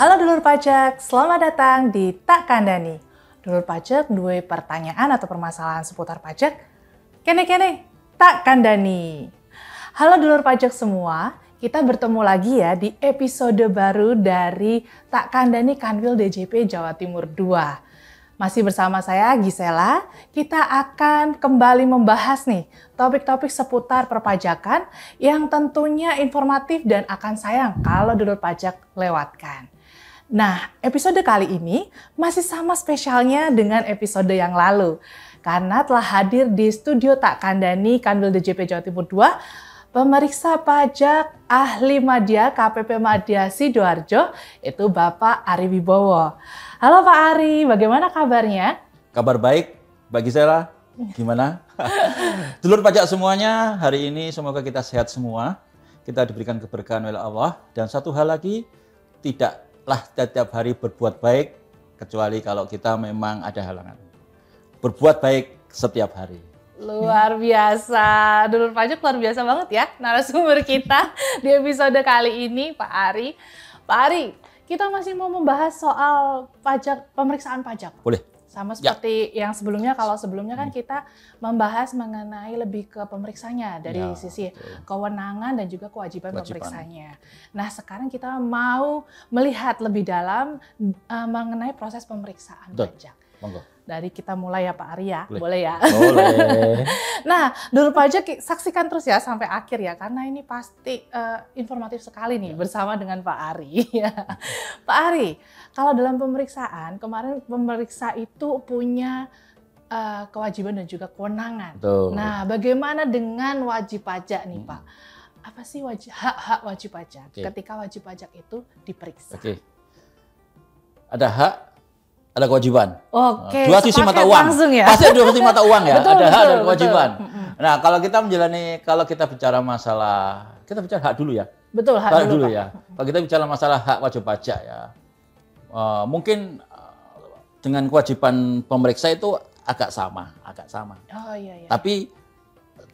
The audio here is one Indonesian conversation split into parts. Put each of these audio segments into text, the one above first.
Halo dulur pajak, selamat datang di Tak Kandani. Dulur pajak duwe pertanyaan atau permasalahan seputar pajak? Kene-kene, Tak Kandani. Halo dulur pajak semua, kita bertemu lagi ya di episode baru dari Tak Kandani Kanwil DJP Jawa Timur 2. Masih bersama saya Gisela, kita akan kembali membahas nih topik-topik seputar perpajakan yang tentunya informatif dan akan sayang kalau dulur pajak lewatkan. Nah, episode kali ini masih sama spesialnya dengan episode yang lalu. Karena telah hadir di studio Tak Kandani Kanwil DJP Jawa Timur 2, pemeriksa pajak ahli Madya KPP Madya Sidoarjo, itu Bapak Ari Wibowo. Halo Pak Ari, bagaimana kabarnya? Kabar baik, Mbak Gisela. Gimana? Dulur pajak semuanya, hari ini semoga kita sehat semua. Kita diberikan keberkahan oleh Allah. Dan satu hal lagi, tidaklah setiap hari berbuat baik, kecuali kalau kita memang ada halangan. Berbuat baik setiap hari. Luar biasa, dulur pajak luar biasa banget ya narasumber kita di episode kali ini, Pak Ari. Pak Ari, kita masih mau membahas soal pajak, pemeriksaan pajak. Boleh. Sama seperti yang sebelumnya, kalau sebelumnya kan kita membahas mengenai lebih ke pemeriksanya dari sisi kewenangan dan juga kewajiban pemeriksanya. Nah, sekarang kita mau melihat lebih dalam mengenai proses pemeriksaan pajak. Monggo. Dari kita mulai ya Pak Ari ya, boleh ya? Boleh. Nah, dulur pajak saksikan terus ya sampai akhir ya, karena ini pasti informatif sekali nih bersama dengan Pak Ari. Pak Ari, kalau dalam pemeriksaan, kemarin pemeriksa itu punya kewajiban dan juga kewenangan. Betul. Nah, bagaimana dengan wajib pajak nih Pak? Apa sih hak-hak wajib pajak ketika wajib pajak itu diperiksa? Ada hak, ada kewajiban. Oke, dua sisi mata uang. Langsung ya? Pasti ada dua sisi mata uang ya. Betul, ada hak betul, dan kewajiban. Betul. Nah, kalau kita bicara masalah, kita bicara hak dulu ya. Betul, hak dulu Pak. Ya. Kalau kita bicara masalah hak wajib pajak ya, mungkin dengan kewajiban pemeriksa itu agak sama. Oh iya. Tapi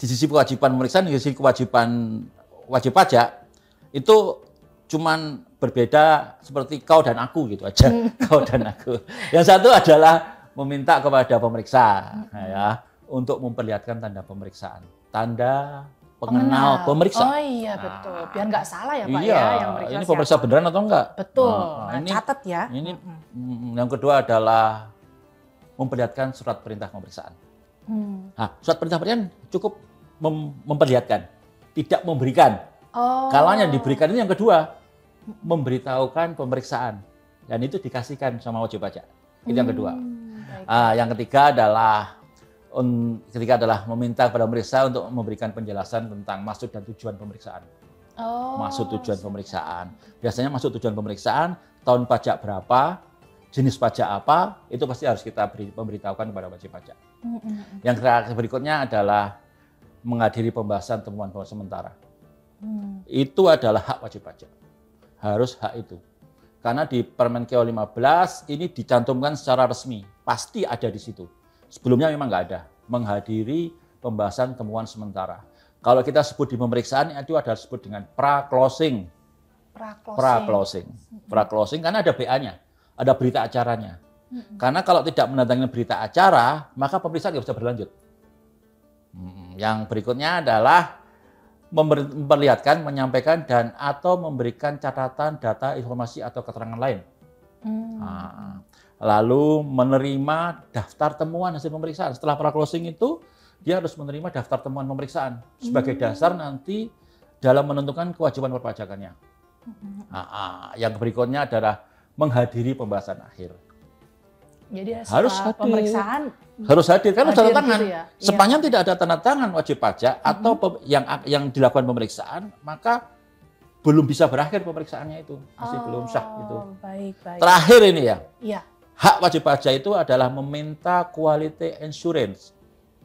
di sisi kewajiban pemeriksaan, di sisi kewajiban wajib pajak itu cuman berbeda seperti kau dan aku gitu aja. Kau dan aku. Yang satu adalah meminta kepada pemeriksa ya untuk memperlihatkan tanda pemeriksaan. Tanda pengenal pemeriksa. Oh iya betul. Biar nggak salah ya Pak iya, ya yang meriksa. Ini pemeriksa beneran atau enggak? Betul. Ini catat ya. Ini yang kedua adalah memperlihatkan surat perintah pemeriksaan. Nah, surat perintah pemeriksaan cukup memperlihatkan, tidak memberikan. Kalau yang diberikan ini yang kedua, memberitahukan pemeriksaan. Dan itu dikasihkan sama wajib pajak. Itu yang kedua. Yang ketiga adalah meminta kepada pemeriksa untuk memberikan penjelasan tentang maksud dan tujuan pemeriksaan. Maksud tujuan pemeriksaan. Biasanya maksud tujuan pemeriksaan, tahun pajak berapa, jenis pajak apa, itu pasti harus kita memberitahukan kepada wajib pajak. Yang berikutnya adalah menghadiri pembahasan temuan sementara. Itu adalah hak wajib pajak. Harus hak itu. Karena di Permenkeu 15 ini dicantumkan secara resmi. Pasti ada di situ. Sebelumnya memang nggak ada. Menghadiri pembahasan temuan sementara. Kalau kita sebut di pemeriksaan itu adalah disebut dengan pra-closing. Pra-closing karena ada BA-nya. Ada berita acaranya. Karena kalau tidak menandatangani berita acara, maka pemeriksaan nggak bisa berlanjut. Yang berikutnya adalah memperlihatkan, menyampaikan, dan atau memberikan catatan, data, informasi, atau keterangan lain. Lalu menerima daftar temuan hasil pemeriksaan. Setelah pra-closing itu, dia harus menerima daftar temuan pemeriksaan sebagai dasar nanti dalam menentukan kewajiban perpajakannya. Yang berikutnya adalah menghadiri pembahasan akhir. Jadi harus pemeriksaan harus hadir kan harus tanda tangan. Gitu ya? Sepanjang tidak ada tanda tangan wajib pajak atau yang dilakukan pemeriksaan, maka belum bisa berakhir pemeriksaannya itu. Masih belum sah itu. Baik. Terakhir ini ya. Iya. Hak wajib pajak itu adalah meminta quality insurance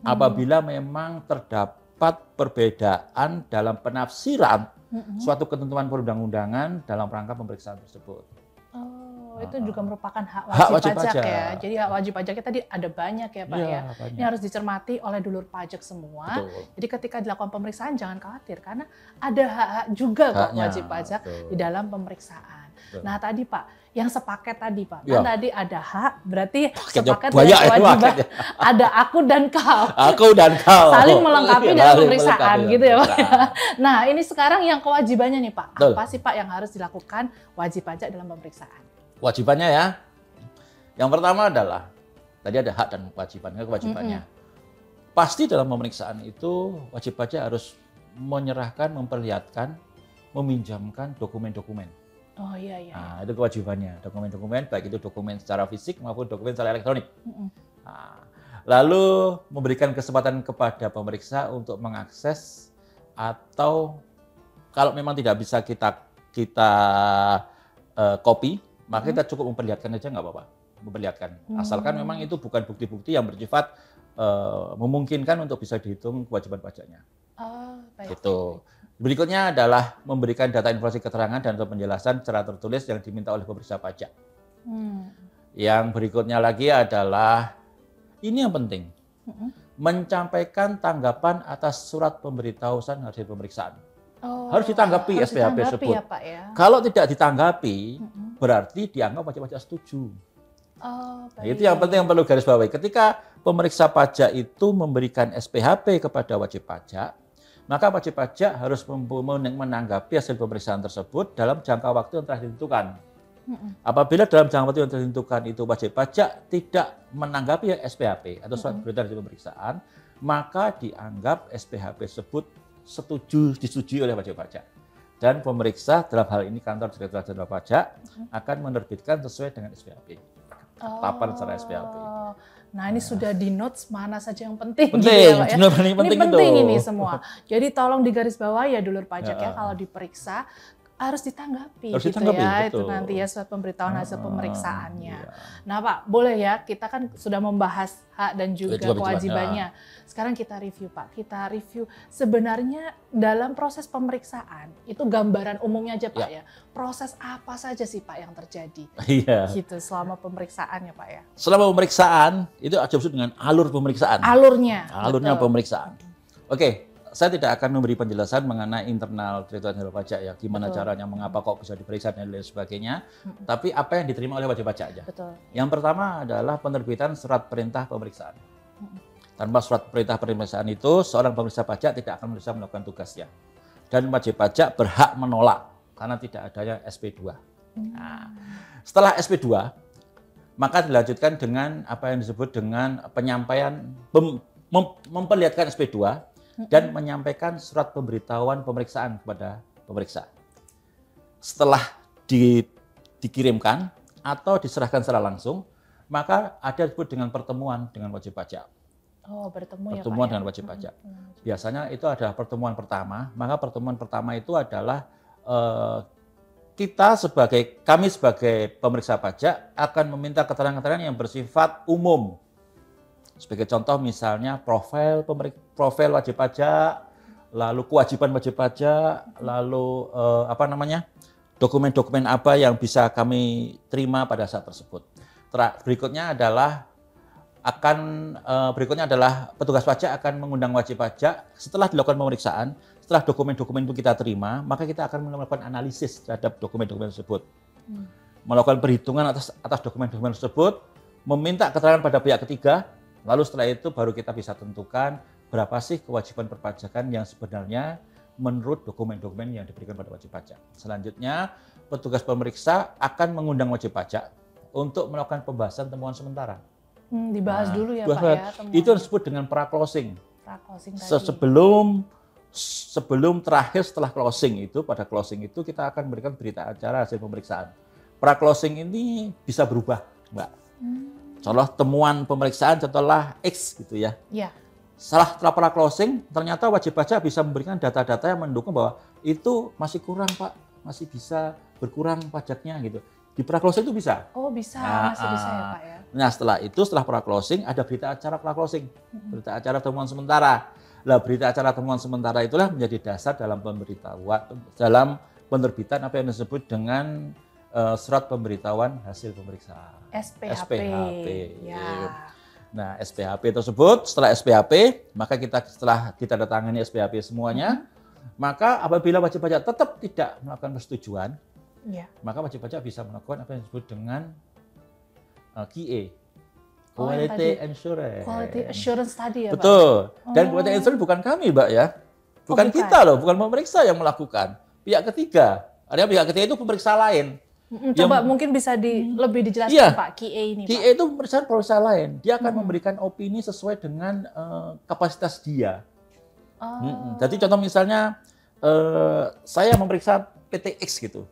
apabila memang terdapat perbedaan dalam penafsiran suatu ketentuan perundang-undangan dalam rangka pemeriksaan tersebut. itu juga merupakan hak wajib pajak ya. Jadi hak wajib pajaknya tadi ada banyak ya Pak ya. Banyak. Ini harus dicermati oleh dulur pajak semua. Betul. Jadi ketika dilakukan pemeriksaan jangan khawatir karena ada hak-hak juga kok wajib pajak di dalam pemeriksaan. Betul. Nah tadi Pak, yang sepaket tadi Pak, kan tadi ada hak, berarti sepaket dengan kewajiban. Ada aku dan kau. Aku dan kau. Saling melengkapi dalam pemeriksaan gitu ya Pak. Nah ini sekarang yang kewajibannya nih Pak. Betul. Apa sih Pak yang harus dilakukan wajib pajak dalam pemeriksaan? Kewajibannya ya, yang pertama adalah, tadi ada hak dan kewajibannya. Pasti dalam pemeriksaan itu wajib pajak harus menyerahkan, memperlihatkan, meminjamkan dokumen-dokumen. Oh iya. Nah, itu kewajibannya, dokumen-dokumen, baik itu dokumen secara fisik maupun dokumen secara elektronik. Nah, lalu memberikan kesempatan kepada pemeriksa untuk mengakses atau kalau memang tidak bisa kita copy, maka kita cukup memperlihatkan aja nggak apa-apa, memperlihatkan. Asalkan memang itu bukan bukti-bukti yang bersifat memungkinkan untuk bisa dihitung kewajiban pajaknya. Baik. Gitu. Berikutnya adalah memberikan data informasi keterangan dan penjelasan secara tertulis yang diminta oleh pemeriksa pajak. Yang berikutnya lagi adalah, ini yang penting, menyampaikan tanggapan atas surat pemberitahuan hasil pemeriksaan. Harus ditanggapi SPHP tersebut. Ya, Pak, ya? Kalau tidak ditanggapi, berarti dianggap wajib pajak setuju. Nah, itu yang penting yang perlu garis bawahi. Ketika pemeriksa pajak itu memberikan SPHP kepada wajib pajak, maka wajib pajak harus menanggapi hasil pemeriksaan tersebut dalam jangka waktu yang telah ditentukan. Apabila dalam jangka waktu yang telah ditentukan itu wajib pajak tidak menanggapi SPHP atau surat perintah hasil pemeriksaan, maka dianggap SPHP tersebut disetujui oleh wajib pajak. Dan pemeriksa dalam hal ini kantor Direktorat Jenderal Pajak akan menerbitkan sesuai dengan SPHP. Ketetapan secara SPHP. Nah ini sudah di notes mana saja yang penting. Penting, gitu ya, Pak, ya? penting ini penting itu. Ini semua. Jadi tolong digarisbawahi ya dulur pajak ya kalau diperiksa harus ditanggapi, harus gitu ditanggapi, ya. betul. Itu nanti ya surat pemberitahuan hasil pemeriksaannya. Iya. Nah Pak, boleh ya kita kan sudah membahas hak dan juga kewajibannya. Sekarang kita review Pak, kita review sebenarnya dalam proses pemeriksaan itu gambaran umumnya aja Pak ya. Proses apa saja sih Pak yang terjadi? Iya. Gitu selama pemeriksaan ya Pak ya. Selama pemeriksaan itu maksud dengan alur pemeriksaan. Alurnya Pemeriksaan. Oke. Saya tidak akan memberi penjelasan mengenai internal Direktorat Jenderal Pajak ya, gimana caranya, mengapa kok bisa diperiksa dan lain sebagainya. Tapi apa yang diterima oleh wajib pajak aja. Yang pertama adalah penerbitan surat perintah pemeriksaan. Tanpa surat perintah pemeriksaan itu, seorang pemeriksa pajak tidak akan bisa melakukan tugasnya. Dan wajib pajak berhak menolak karena tidak adanya SP2. Nah, setelah SP2, maka dilanjutkan dengan apa yang disebut dengan penyampaian, memperlihatkan SP2, dan menyampaikan surat pemberitahuan pemeriksaan kepada pemeriksa. Setelah dikirimkan atau diserahkan secara langsung, maka ada disebut dengan pertemuan dengan wajib pajak. Pertemuan dengan wajib pajak. Biasanya itu ada pertemuan pertama, maka pertemuan pertama itu adalah kami sebagai pemeriksa pajak akan meminta keterangan-keterangan yang bersifat umum. Sebagai contoh misalnya profil wajib pajak, lalu kewajiban wajib pajak, lalu dokumen-dokumen apa yang bisa kami terima pada saat tersebut. Berikutnya adalah petugas pajak akan mengundang wajib pajak setelah dilakukan pemeriksaan, setelah dokumen-dokumen itu kita terima, maka kita akan melakukan analisis terhadap dokumen-dokumen tersebut. Melakukan perhitungan atas dokumen-dokumen tersebut, meminta keterangan pada pihak ketiga. Lalu setelah itu baru kita bisa tentukan berapa sih kewajiban perpajakan yang sebenarnya menurut dokumen-dokumen yang diberikan pada wajib pajak. Selanjutnya, petugas pemeriksa akan mengundang wajib pajak untuk melakukan pembahasan temuan sementara. Dibahas dulu ya Pak ya. Itu disebut dengan pra-closing. Sebelum terakhir setelah closing itu, pada closing itu kita akan memberikan berita acara hasil pemeriksaan. Pra-closing ini bisa berubah, Mbak. Contoh temuan pemeriksaan contohlah X gitu ya. Setelah pra-closing, ternyata wajib pajak bisa memberikan data-data yang mendukung bahwa itu masih kurang Pak, masih bisa berkurang pajaknya gitu. Di pra-closing itu bisa. Oh bisa, masih bisa ya Pak ya. Nah setelah pra-closing ada berita acara pra-closing, berita acara temuan sementara. Nah berita acara temuan sementara itulah menjadi dasar dalam pemberitahuan, dalam penerbitan apa yang disebut dengan surat pemberitahuan hasil pemeriksaan. SPHP. Ya. Nah, SPHP tersebut, setelah SPHP, maka setelah ditandatangani SPHP semuanya, maka apabila wajib pajak tetap tidak melakukan persetujuan, maka wajib pajak bisa melakukan apa yang disebut dengan QA. Quality Assurance. Quality Assurance tadi ya, Pak? Betul. Dan Quality Assurance bukan kami, Mbak ya. Bukan kita loh, bukan pemeriksa yang melakukan. Pihak ketiga. Artinya pihak ketiga itu pemeriksa lain. Coba mungkin bisa lebih dijelaskan Pak, QA ini. QA itu pemeriksa lain. Dia akan memberikan opini sesuai dengan kapasitas dia. Jadi contoh misalnya, saya memeriksa PT X gitu.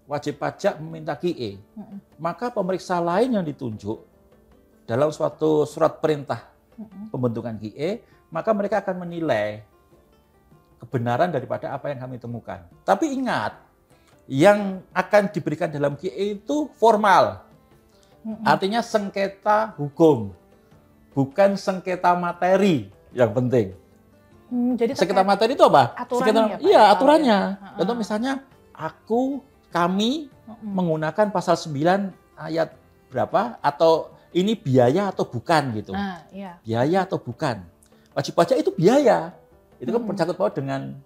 Wajib pajak meminta QA. Maka pemeriksa lain yang ditunjuk dalam suatu surat perintah pembentukan QA, maka mereka akan menilai kebenaran daripada apa yang kami temukan. Tapi ingat, yang akan diberikan dalam QA itu formal. Artinya sengketa hukum, bukan sengketa materi yang penting. Jadi sengketa materi itu apa? Aturannya, iya, aturannya. Contoh misalnya, kami menggunakan pasal 9 ayat berapa, atau ini biaya atau bukan gitu. Biaya atau bukan. Wajib pajak itu biaya. Itu kan mencangkut paut dengan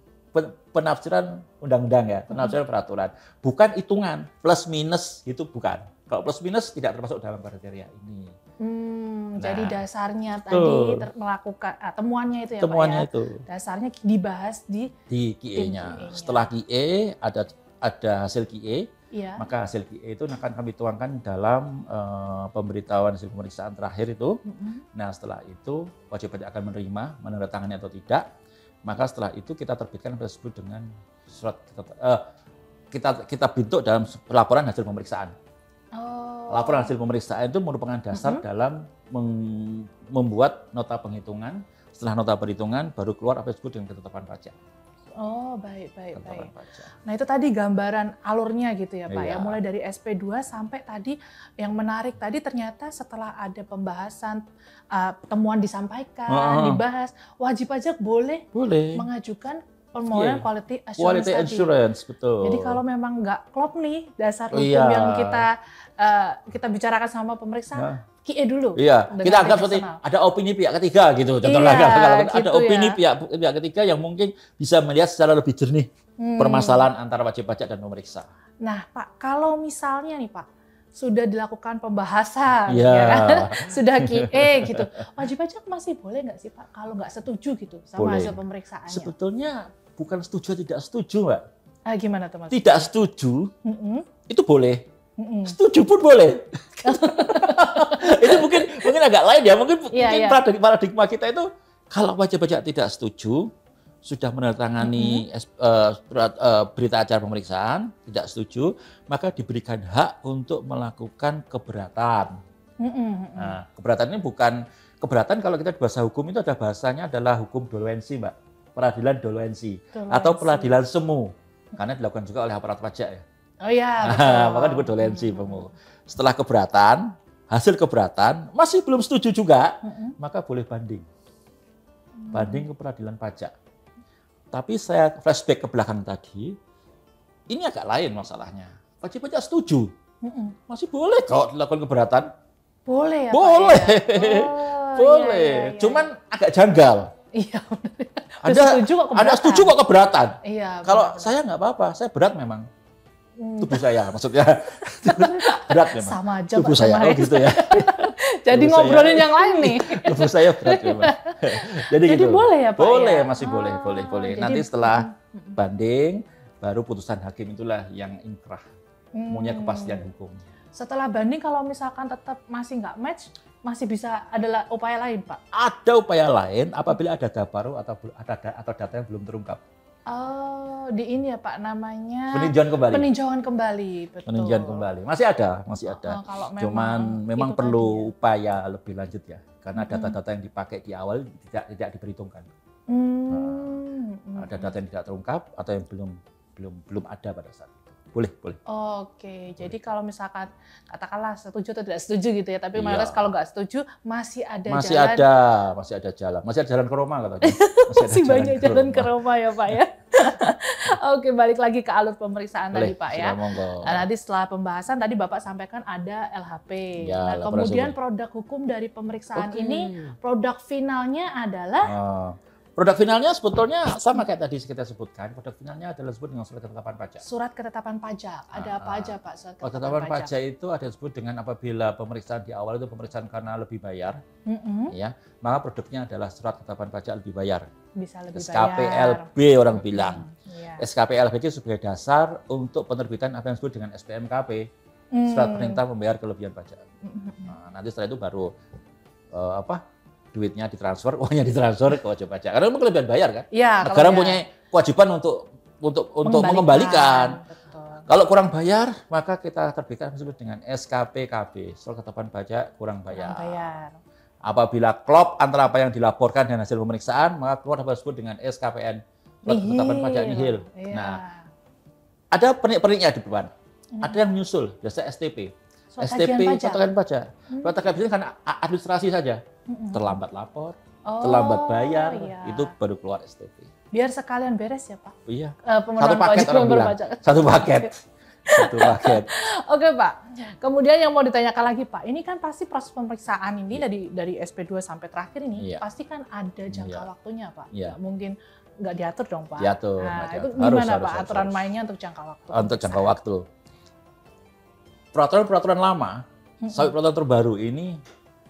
penafsiran undang-undang ya, penafsiran peraturan. Bukan hitungan, plus minus itu bukan. Kalau plus minus tidak termasuk dalam kriteria ini. Jadi dasarnya tadi melakukan temuannya itu ya temuannya Pak ya? Itu. Dasarnya dibahas di QA-nya. Setelah QA ada hasil QA, maka hasil QA itu akan kami tuangkan dalam pemberitahuan hasil pemeriksaan terakhir itu. Nah setelah itu wajib pajak akan menerima, menandatangani atau tidak. Maka setelah itu kita terbitkan apa disebut dengan surat kita bentuk dalam laporan hasil pemeriksaan. Laporan hasil pemeriksaan itu merupakan dasar dalam membuat nota penghitungan. Setelah nota perhitungan baru keluar apa disebut dengan ketetapan pajak. Oh, baik. Nah, itu tadi gambaran alurnya gitu ya, Pak. Ya, mulai dari SP2 sampai tadi yang menarik tadi ternyata setelah ada pembahasan temuan disampaikan, dibahas, wajib pajak boleh mengajukan permohonan quality assurance. Betul. Jadi kalau memang nggak klop nih dasar hukum yang kita bicarakan sama pemeriksa, QA dulu. Kita anggap seperti ada opini pihak ketiga gitu. Contohnya kalau ada opini pihak ketiga yang mungkin bisa melihat secara lebih jernih permasalahan antara wajib pajak dan pemeriksa. Nah, Pak, kalau misalnya nih, Pak, sudah dilakukan pembahasan, ya kan? Sudah QA gitu, wajib pajak masih boleh nggak sih, Pak, kalau nggak setuju gitu sama hasil pemeriksaannya? Sebetulnya bukan setuju tidak setuju, Mbak. Gimana teman? Tidak setuju, itu boleh. Setuju pun boleh. Itu mungkin agak lain ya. Mungkin paradigma kita itu kalau wajib pajak tidak setuju, sudah menandatangani berita acara pemeriksaan, tidak setuju, maka diberikan hak untuk melakukan keberatan. Nah, keberatan ini bukan keberatan kalau kita di bahasa hukum itu ada bahasanya adalah hukum doluensi, Mbak. Peradilan doluensi atau peradilan semu. Karena dilakukan juga oleh aparat pajak ya. Oh iya, betul. Maka disebut doluensi. Setelah keberatan, hasil keberatan masih belum setuju juga, maka boleh banding. Banding ke peradilan pajak. Tapi saya flashback ke belakang tadi, ini agak lain masalahnya. Wajib pajak setuju, masih boleh kok dilakukan keberatan. Boleh ya, boleh. Pak ya? Boleh. Iya. Cuman agak janggal. Iya. Ada setuju kok keberatan. Iya. Kalau saya nggak apa-apa, saya berat memang. Tubuh saya maksudnya berat memang. Sama aja tubuh saya gitu ya. Jadi ngobrolin yang lain nih. Tubuh saya berat memang. Jadi gitu. Boleh ya, Pak? Boleh, ya? masih boleh. Nanti setelah banding baru putusan hakim itulah yang inkrah. Punya kepastian hukum. Setelah banding kalau misalkan tetap masih nggak match, masih bisa ada upaya lain, Pak? Ada upaya lain apabila ada data baru atau data yang belum terungkap. Oh, di ini ya Pak namanya peninjauan kembali. Betul. Peninjauan kembali. Masih ada. Cuman memang perlu upaya lebih lanjut ya. Karena data-data yang dipakai di awal tidak diperhitungkan. Ada data yang tidak terungkap atau yang belum ada pada saat itu. Boleh. Oke, jadi kalau misalkan katakanlah setuju atau tidak setuju gitu ya, tapi malah kalau nggak setuju masih ada jalan. Masih ada jalan ke Roma katanya. Masih banyak jalan ke Roma ya Pak ya. Oke, balik lagi ke alur pemeriksaan tadi Pak ya. Monggo. Nah, nanti setelah pembahasan tadi Bapak sampaikan ada LHP. Ya, nah, kemudian produk hukum dari pemeriksaan ini, produk finalnya adalah produk finalnya sebetulnya sama kayak tadi kita sebutkan. Produk finalnya adalah disebut dengan surat ketetapan pajak. Surat ketetapan pajak. Ada apa aja Pak surat ketetapan pajak? Itu ada disebut dengan apabila pemeriksaan di awal itu pemeriksaan karena lebih bayar, ya, maka produknya adalah surat ketetapan pajak lebih bayar. Bisa lebih SKPLB bayar. Orang bilang. SKPLB itu sebagai dasar untuk penerbitan apa yang disebut dengan SPMKP, surat perintah membayar kelebihan pajak. Nah, nanti setelah itu baru duitnya ditransfer, uangnya ditransfer ke wajib pajak. Karena memang kelebihan bayar kan. Ya, negara punya kewajiban untuk mengembalikan. Betul. Kalau kurang bayar, maka kita terbitkan disebut dengan SKPKB, surat ketetapan pajak kurang bayar. Apabila klop antara apa yang dilaporkan dan hasil pemeriksaan, maka keluar apa disebut dengan SKPN, surat ketetapan pajak nihil. Ya. Nah, ada penik-peniknya di depan. Ada yang menyusul, biasa STP. STP, surat tagihan pajak. Surat tagihan pajak kan administrasi saja. Terlambat lapor, terlambat bayar, itu baru keluar STP. Biar sekalian beres ya Pak? Iya. Satu paket orang bilang. Satu paket. Satu paket. Oke Pak. Kemudian yang mau ditanyakan lagi Pak, ini kan pasti proses pemeriksaan ini dari SP2 sampai terakhir ini, pasti kan ada jangka waktunya Pak. Nggak mungkin nggak diatur dong Pak. Diatur. Nah, itu gimana Pak aturan mainnya untuk jangka waktu? Untuk jangka waktu. Peraturan lama sampai peraturan terbaru ini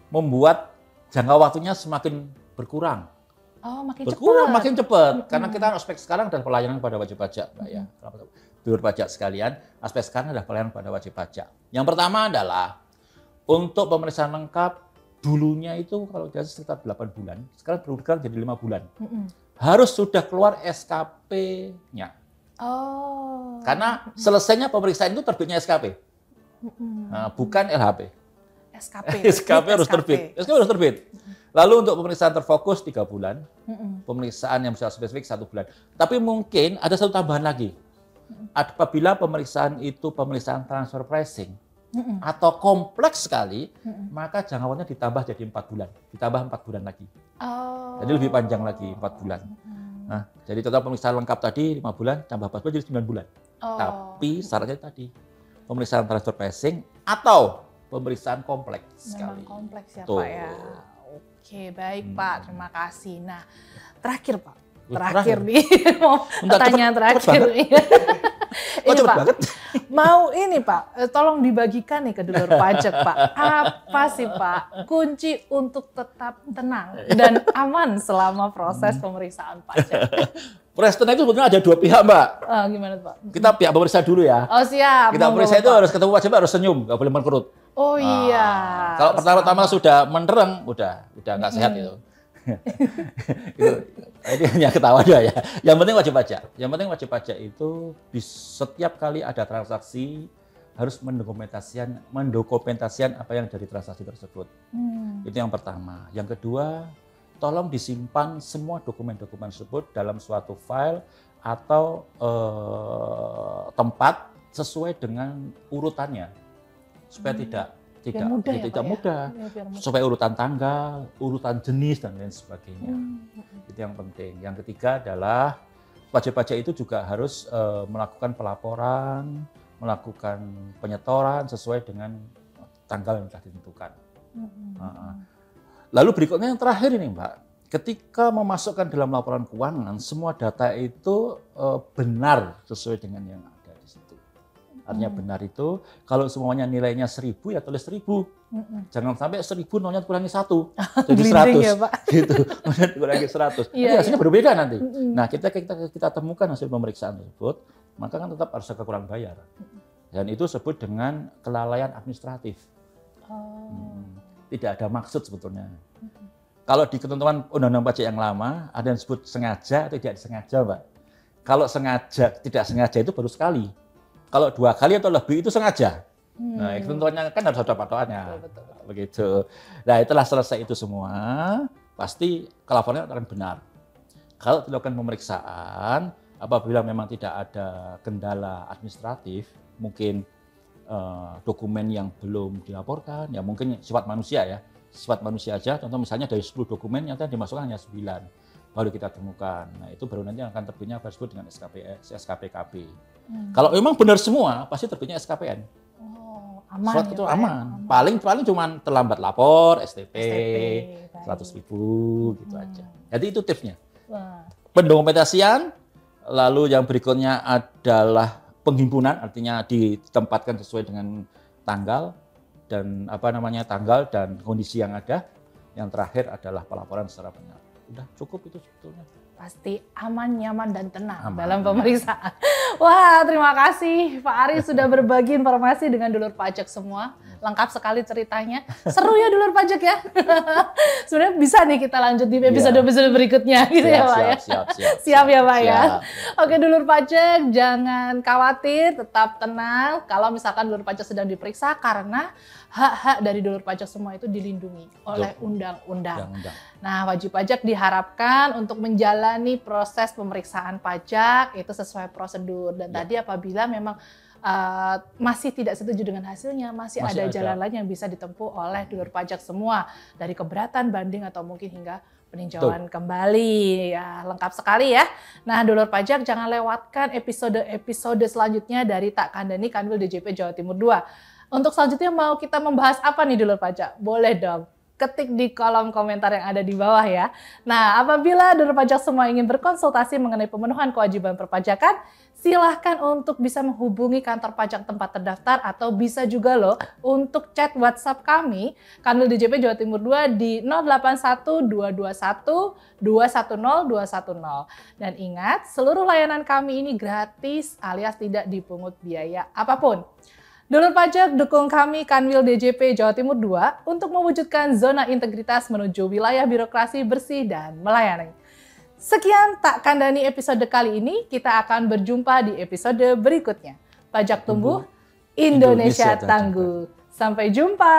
membuat jangka waktunya semakin berkurang. Makin cepat. Karena kita aspek sekarang adalah pelayanan pada wajib pajak, Mbak ya. Biur pajak sekalian, aspek sekarang adalah pelayanan pada wajib pajak. Yang pertama adalah untuk pemeriksaan lengkap dulunya itu kalau biasa sekitar 8 bulan, sekarang berkurang jadi 5 bulan. Harus sudah keluar SKP-nya. Karena selesainya pemeriksaan itu terbitnya SKP. Bukan LHP. SKP harus terbit. SKP harus terbit. Lalu untuk pemeriksaan terfokus 3 bulan, pemeriksaan yang bisa spesifik 1 bulan. Tapi mungkin ada satu tambahan lagi. Apabila pemeriksaan itu pemeriksaan transfer pricing atau kompleks sekali, maka jangka waktunya ditambah jadi 4 bulan. Ditambah 4 bulan lagi. Jadi lebih panjang lagi 4 bulan. Nah, jadi total pemeriksaan lengkap tadi 5 bulan, tambah 4 bulan jadi 9 bulan. Tapi syaratnya tadi, pemeriksaan transfer pricing atau pemeriksaan kompleks sekali. Memang kompleks ya Pak ya. Oke, baik Pak, terima kasih. Nah, terakhir Pak. Terakhir nih, mau pertanyaan terakhir. Ini Pak, mau ini Pak, tolong dibagikan nih ke dulur pajak Pak. Apa sih Pak kunci untuk tetap tenang dan aman selama proses pemeriksaan pajak? Proses tenang itu sebetulnya ada 2 pihak Mbak. Gimana Pak? Kita pihak pemeriksa dulu ya. Oh siap. Kita pemeriksa itu harus ketemu wajib harus senyum, nggak boleh mengkerut. Oh iya. Kalau pertama-tama sudah menereng, udah nggak sehat itu. Ini hanya ketawa aja ya. Yang penting wajib pajak. Yang penting wajib pajak itu di setiap kali ada transaksi harus mendokumentasikan apa yang dari transaksi tersebut. Itu yang pertama. Yang kedua, tolong disimpan semua dokumen-dokumen tersebut dalam suatu file atau tempat sesuai dengan urutannya. Supaya tidak mudah, supaya urutan tanggal, urutan jenis dan lain sebagainya. Itu yang penting. Yang ketiga adalah wajib pajak itu juga harus melakukan pelaporan, melakukan penyetoran sesuai dengan tanggal yang telah ditentukan. Lalu berikutnya yang terakhir ini Mbak, ketika memasukkan dalam laporan keuangan semua data itu benar sesuai dengan yang ada di situ. Artinya benar itu, kalau semuanya nilainya 1000 ya tulis 1000. Jangan sampai 1000 nolnya kurangi 1. Jadi 100. Ya, Pak. Gitu. Kurangi 100. Iya, hasilnya berbeda nanti. Nah, kita temukan hasil pemeriksaan tersebut, maka kan tetap harus kurang bayar. Dan itu disebut dengan kelalaian administratif. Tidak ada maksud sebetulnya. Kalau di ketentuan undang-undang pajak yang lama, ada yang disebut sengaja atau tidak sengaja, Mbak. Kalau sengaja, tidak sengaja itu baru sekali. Kalau 2 kali atau lebih itu sengaja. Nah, ketentuannya kan harus ada patokannya. Begitu. Nah, itulah selesai itu semua, pasti laporannya akan benar. Kalau dilakukan pemeriksaan, apabila memang tidak ada kendala administratif, mungkin dokumen yang belum dilaporkan, ya mungkin sifat manusia ya. Sifat manusia aja, contoh misalnya dari 10 dokumen yang dimasukkan hanya 9. baru kita temukan. Nah, itu baru nanti akan terbitnya apa disebut dengan SKPKB. Kalau memang benar semua, pasti terbitnya SKPN. Oh, aman Surat ya, itu Pak, aman. Paling cuma terlambat lapor, STP 100.000 gitu aja. Jadi itu tipsnya. Wah. Pendokumentasian, lalu yang berikutnya adalah penghimpunan, artinya ditempatkan sesuai dengan tanggal dan tanggal dan kondisi yang ada. Yang terakhir adalah pelaporan secara benar. Udah cukup itu sebetulnya. Pasti aman, nyaman, dan tenang Aman, dalam pemeriksaan. Wah, terima kasih Pak Ari sudah berbagi informasi dengan dulur pajak semua. Lengkap sekali ceritanya. Seru ya dulur pajak ya. Sebenarnya bisa nih kita lanjut di episode-episode berikutnya gitu ya Pak ya. Siap ya Pak ya. Oke dulur pajak, jangan khawatir, tetap tenang. Kalau misalkan dulur pajak sedang diperiksa karena hak-hak dari dulur pajak semua itu dilindungi oleh undang-undang. Nah, wajib pajak diharapkan untuk menjalani proses pemeriksaan pajak itu sesuai prosedur. Dan tadi apabila memang masih tidak setuju dengan hasilnya, masih ada jalan lain yang bisa ditempuh oleh dulur pajak semua. Dari keberatan, banding, atau mungkin hingga peninjauan kembali. Ya, lengkap sekali ya. Nah, dulur pajak jangan lewatkan episode selanjutnya dari Tak Kandani Kanwil DJP Jawa Timur 2. Untuk selanjutnya mau kita membahas apa nih dulur pajak? Boleh dong, ketik di kolom komentar yang ada di bawah ya. Nah, apabila dulur pajak semua ingin berkonsultasi mengenai pemenuhan kewajiban perpajakan, silahkan untuk bisa menghubungi kantor pajak tempat terdaftar atau bisa juga loh untuk chat WhatsApp kami, Kanwil DJP Jawa Timur 2 di 081 221 210 210. Dan ingat, seluruh layanan kami ini gratis alias tidak dipungut biaya apapun. Dulur pajak dukung kami Kanwil DJP Jawa Timur 2 untuk mewujudkan zona integritas menuju wilayah birokrasi bersih dan melayani. Sekian Tak Kandani episode kali ini, kita akan berjumpa di episode berikutnya. Pajak tumbuh, Indonesia tangguh. Sampai jumpa.